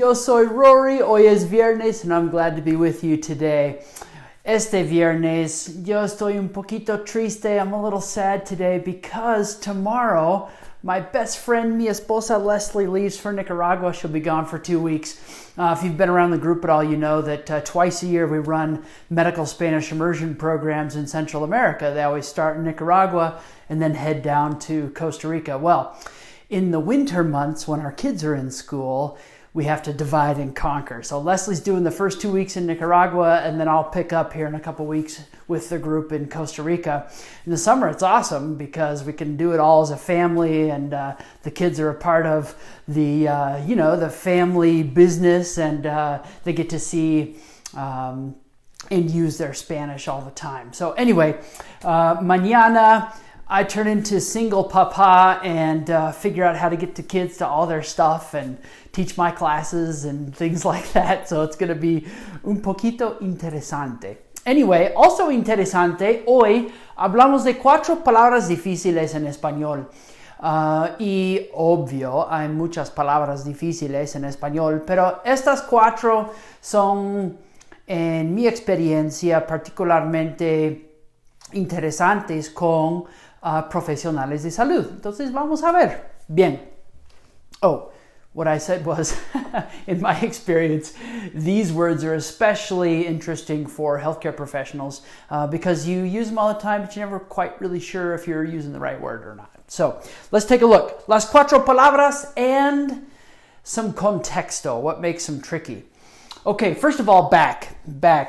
Yo soy Rory, hoy es viernes, and I'm glad to be with you today. Este viernes, yo estoy un poquito triste. I'm a little sad today because tomorrow, my best friend, mi esposa Leslie, leaves for Nicaragua. She'll be gone for 2 weeks. If you've been around the group at all, you know that twice a year we run medical Spanish immersion programs in Central America. They always start in Nicaragua and then head down to Costa Rica. Well, in the winter months when our kids are in school, we have to divide and conquer. So Leslie's doing the first 2 weeks in Nicaragua, and then I'll pick up here in a couple weeks with the group in Costa Rica. In the summer, it's awesome because we can do it all as a family, and the kids are a part of the, the family business, and they get to see and use their Spanish all the time. So anyway, mañana, I turn into single papa and figure out how to get the kids to all their stuff and teach my classes and things like that. So it's going to be un poquito interesante. Anyway, also interesante, hoy hablamos de 4 palabras difíciles en español. Y obvio, hay muchas palabras difíciles en español, pero estas 4 son, en mi experiencia, particularmente interesantes con profesionales de salud. Entonces vamos a ver. Bien. Oh, what I said was, in my experience, these words are especially interesting for healthcare professionals because you use them all the time, but you're never quite really sure if you're using the right word or not. So let's take a look. Las 4 palabras and some contexto, what makes them tricky. Okay, first of all, back.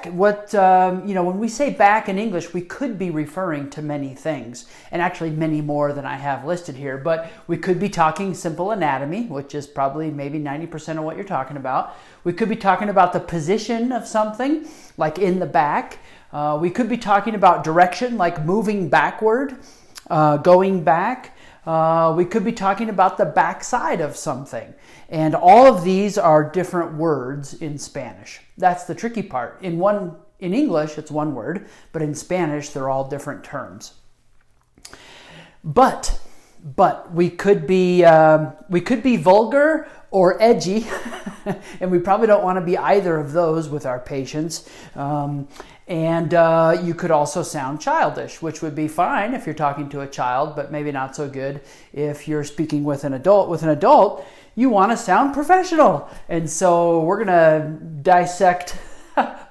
What, when we say back in English, we could be referring to many things, and actually many more than I have listed here, but we could be talking simple anatomy, which is probably maybe 90% of what you're talking about. We could be talking about the position of something, like in the back. We could be talking about direction, like moving backward, going back. We could be talking about the backside of something. And all of these are different words in Spanish. That's the tricky part. In English, it's one word, but in Spanish, they're all different terms. But we could be vulgar or edgy, and we probably don't want to be either of those with our patients. And you could also sound childish, which would be fine if you're talking to a child, but maybe not so good if you're speaking with an adult. With an adult, you want to sound professional. And so we're going to dissect,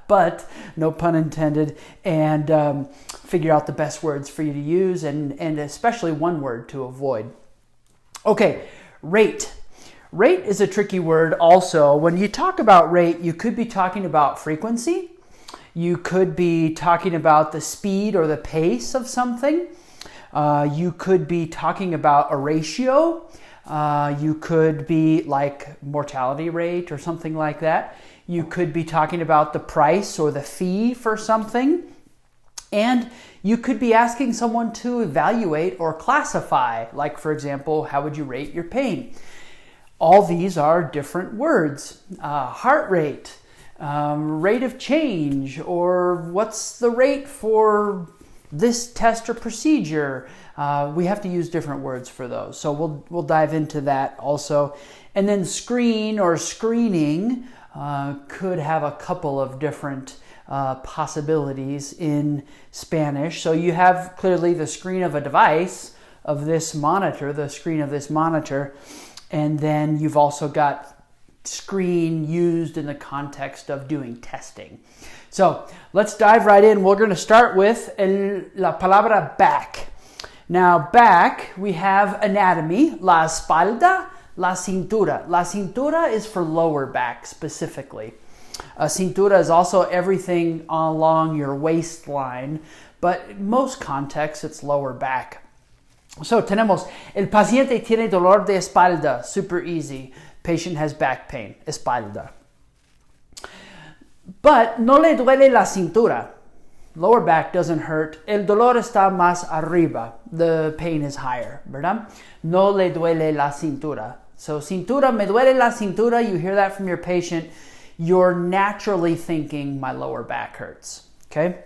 but no pun intended, and figure out the best words for you to use, and especially one word to avoid. Okay, rate. Rate is a tricky word also. When you talk about rate, you could be talking about frequency. You could be talking about the speed or the pace of something. You could be talking about a ratio. You could be like mortality rate or something like that. You could be talking about the price or the fee for something. And you could be asking someone to evaluate or classify, like, for example, how would you rate your pain? All these are different words. Heart rate. Rate of change, or what's the rate for this test or procedure. We have to use different words for those. So we'll dive into that also. And then screen or screening could have a couple of different possibilities in Spanish. So you have clearly the screen of a device of this monitor, the screen of this monitor, and then you've also got screen used in the context of doing testing. So let's dive right in. We're going to start with la palabra back. Now back, we have anatomy, la espalda, la cintura. La cintura is for lower back specifically. Cintura is also everything along your waistline, but in most contexts it's lower back. So tenemos, el paciente tiene dolor de espalda, super easy. Patient has back pain, espalda. But no le duele la cintura. Lower back doesn't hurt. El dolor está más arriba. The pain is higher, ¿verdad? No le duele la cintura. So cintura, me duele la cintura. You hear that from your patient. You're naturally thinking my lower back hurts, okay?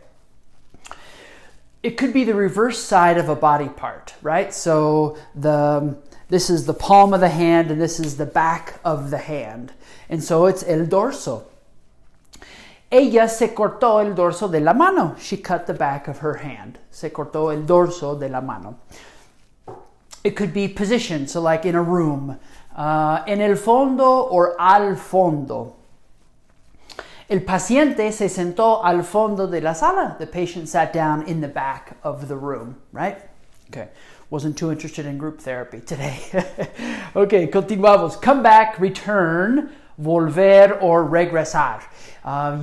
It could be the reverse side of a body part, right? So the This is the palm of the hand, and this is the back of the hand. And so it's el dorso. Ella se cortó el dorso de la mano. She cut the back of her hand. Se cortó el dorso de la mano. It could be position, so like in a room. En el fondo or al fondo. El paciente se sentó al fondo de la sala. The patient sat down in the back of the room, right? Okay. Wasn't too interested in group therapy today. Okay, continuamos. Come back, return, volver, or regresar.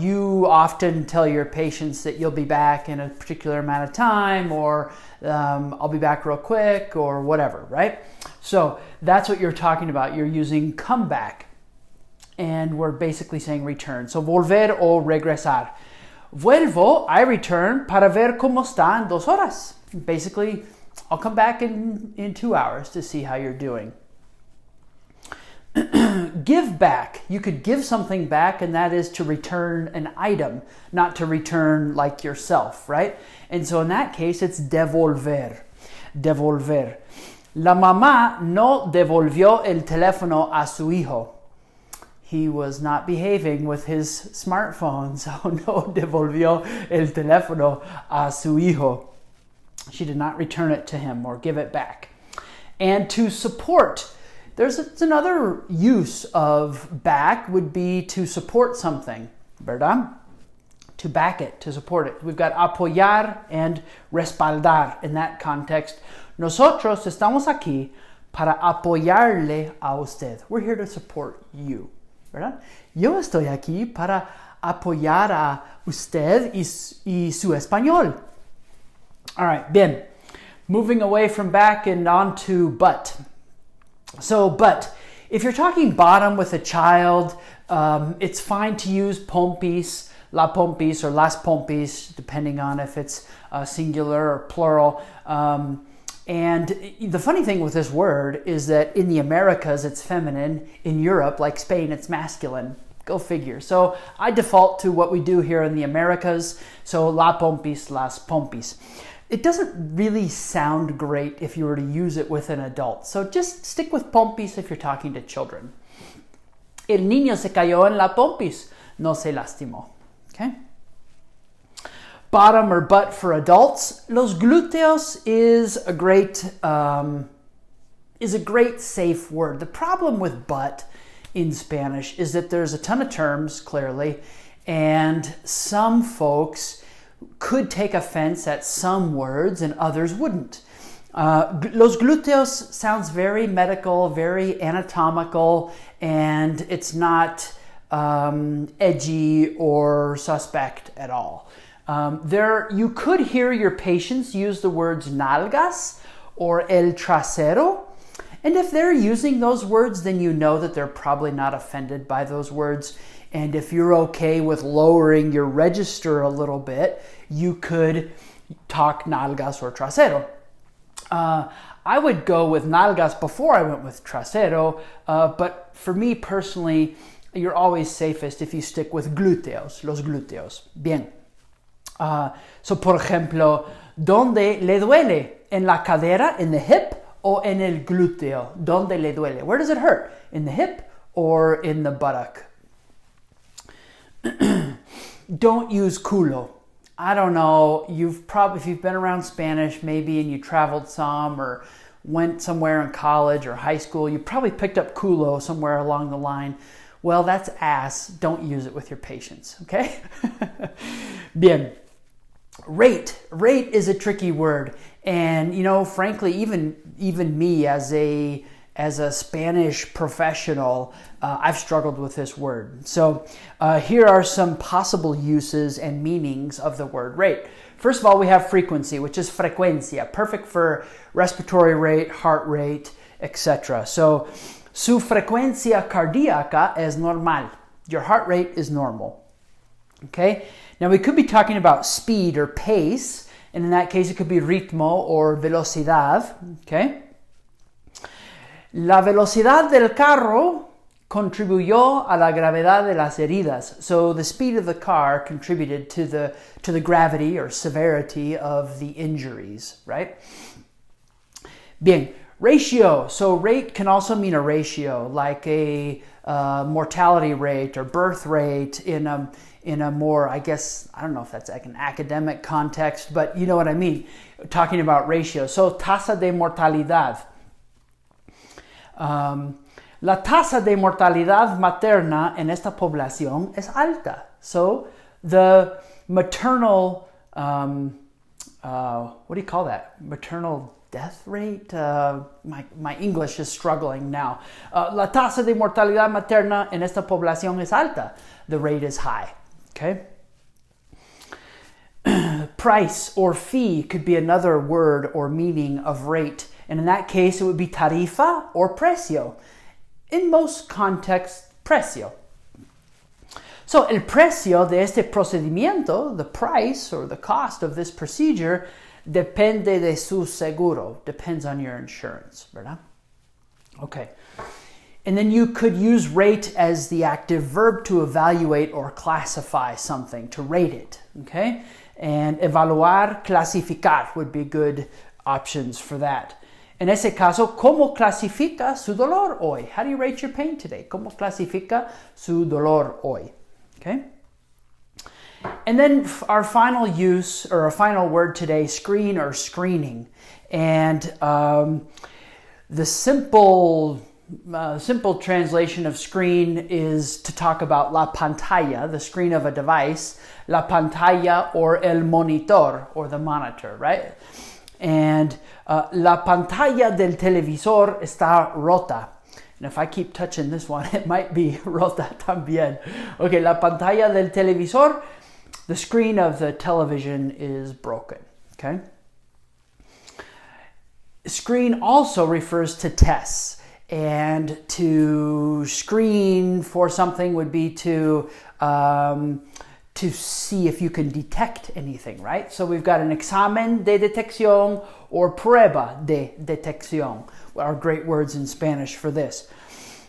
You often tell your patients that you'll be back in a particular amount of time, or I'll be back real quick, or whatever, right? So that's what you're talking about. You're using come back. And we're basically saying return. So volver o regresar. Vuelvo, I return para ver cómo está en 2 horas. Basically, I'll come back in 2 hours to see how you're doing. Give back. You could give something back, and that is to return an item, not to return like yourself, right? And so in that case, it's devolver. Devolver. La mamá no devolvió el teléfono a su hijo. He was not behaving with his smartphone, so no devolvió el teléfono a su hijo. She did not return it to him or give it back. And to support, there's another use of back would be to support something, ¿verdad? To back it, to support it. We've got apoyar and respaldar in that context. Nosotros estamos aquí para apoyarle a usted. We're here to support you. ¿Verdad? Yo estoy aquí para apoyar a usted y su español. All right, bien. Moving away from back and on to but. So, but. If you're talking bottom with a child, it's fine to use pompis, la pompis, or las pompis, depending on if it's singular or plural. And the funny thing with this word is that in the Americas, it's feminine. In Europe, like Spain, it's masculine. Go figure. So I default to what we do here in the Americas. So la pompis, las pompis. It doesn't really sound great if you were to use it with an adult. So just stick with pompis if you're talking to children. El niño se cayó en la pompis. No se lastimó. Okay? Bottom or butt for adults. Los glúteos is a great safe word. The problem with butt in Spanish is that there's a ton of terms, clearly, and some folks could take offense at some words and others wouldn't. Los glúteos sounds very medical, very anatomical, and it's not edgy or suspect at all. You could hear your patients use the words nalgas or el trasero. And if they're using those words, then you know that they're probably not offended by those words. And if you're okay with lowering your register a little bit, you could talk nalgas or trasero. I would go with nalgas before I went with trasero, but for me personally, you're always safest if you stick with glúteos, los glúteos. Bien. So, por ejemplo, ¿dónde le duele? ¿En la cadera, in the hip, o en el glúteo? ¿Dónde le duele? Where does it hurt? In the hip or in the buttock? Don't use culo. I don't know. If you've been around Spanish maybe and you traveled some or went somewhere in college or high school, you probably picked up culo somewhere along the line. Well, that's ass. Don't use it with your patients, okay? Bien. Rate is a tricky word, and frankly, even me as a Spanish professional, I've struggled with this word. So here are some possible uses and meanings of the word rate. First of all, we have frequency, which is frecuencia, perfect for respiratory rate, heart rate, etc. So su frecuencia cardíaca es normal. Your heart rate is normal. Okay. Now we could be talking about speed or pace, and in that case it could be ritmo or velocidad. Okay. La velocidad del carro contribuyó a la gravedad de las heridas. So the speed of the car contributed to the gravity or severity of the injuries, right? Bien. Ratio. So rate can also mean a ratio, like a mortality rate or birth rate in a more, I guess, I don't know if that's like an academic context, but you know what I mean, talking about ratio. So tasa de mortalidad. La tasa de mortalidad materna en esta población es alta. So the maternal, what do you call that? Maternal death rate? My English is struggling now. La tasa de mortalidad materna en esta población es alta. The rate is high. Okay? Price or fee could be another word or meaning of rate. And in that case, it would be tarifa or precio. In most contexts, precio. So, el precio de este procedimiento, the price or the cost of this procedure, depende de su seguro. Depends on your insurance, ¿verdad? Okay. And then you could use rate as the active verb to evaluate or classify something, to rate it, okay? And evaluar, clasificar would be good options for that. En ese caso, ¿cómo clasifica su dolor hoy? How do you rate your pain today? ¿Cómo clasifica su dolor hoy? Okay? And then our final use, or our final word today, screen or screening. And the simple translation of screen is to talk about la pantalla, the screen of a device, la pantalla or el monitor, or the monitor, right? And la pantalla del televisor está rota. And if I keep touching this one, it might be rota también. Okay, la pantalla del televisor, the screen of the television is broken, okay? Screen also refers to tests. And to screen for something would be to see if you can detect anything, right? So we've got an examen de detección or prueba de detección, are great words in Spanish for this.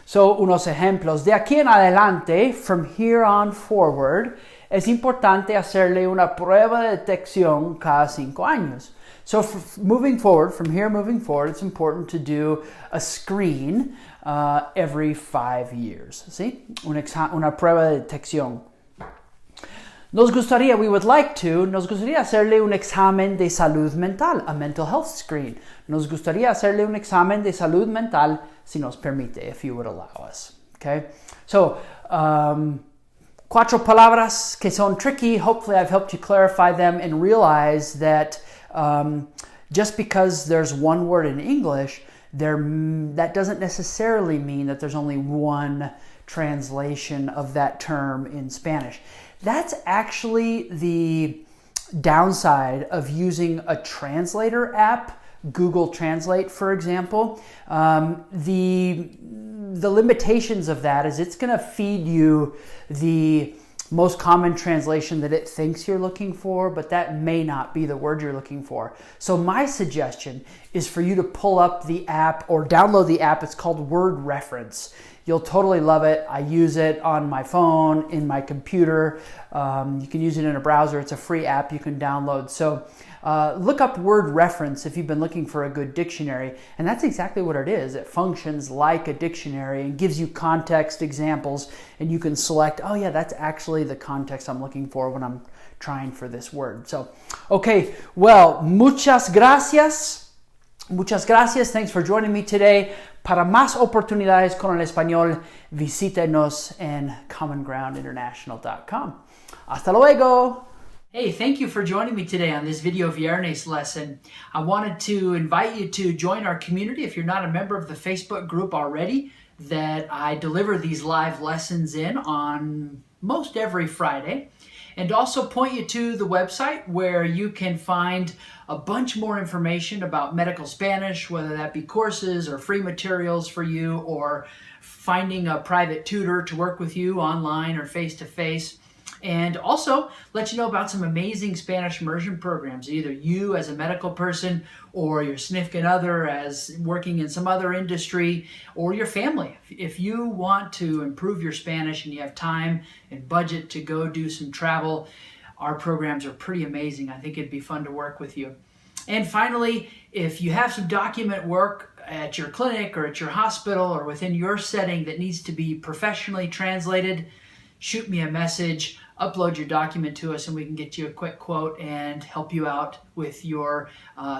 So, unos ejemplos. De aquí en adelante, from here on forward, es importante hacerle una prueba de detección cada 5 años. So moving forward, it's important to do a screen every 5 years. ¿Sí? Una prueba de detección. Nos gustaría hacerle un examen de salud mental, a mental health screen. Nos gustaría hacerle un examen de salud mental, si nos permite, if you would allow us. Okay? So, 4 palabras que son tricky. Hopefully I've helped you clarify them and realize that just because there's one word in English, that doesn't necessarily mean that there's only one translation of that term in Spanish. That's actually the downside of using a translator app, Google Translate, for example. The limitations of that is it's going to feed you the most common translation that it thinks you're looking for, but that may not be the word you're looking for. So my suggestion is for you to pull up the app or download the app. It's called Word Reference. You'll totally love it. I use it on my phone, in my computer. You can use it in a browser. It's a free app you can download. So look up Word Reference if you've been looking for a good dictionary. And that's exactly what it is. It functions like a dictionary and gives you context examples. And you can select, oh yeah, that's actually the context I'm looking for when I'm trying for this word. So, okay, well, muchas gracias. Muchas gracias. Thanks for joining me today. Para más oportunidades con el español, visítenos en commongroundinternational.com. Hasta luego. Hey, thank you for joining me today on this Video Viernes lesson. I wanted to invite you to join our community if you're not a member of the Facebook group already that I deliver these live lessons in on most every Friday. And also point you to the website where you can find a bunch more information about medical Spanish, whether that be courses or free materials for you or finding a private tutor to work with you online or face-to-face. And also let you know about some amazing Spanish immersion programs, either you as a medical person or your significant other as working in some other industry or your family. If you want to improve your Spanish and you have time and budget to go do some travel, our programs are pretty amazing. I think it'd be fun to work with you. And finally, if you have some document work at your clinic or at your hospital or within your setting that needs to be professionally translated, shoot me a message, upload your document to us, and we can get you a quick quote and help you out with your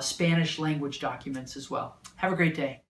Spanish language documents as well. Have a great day.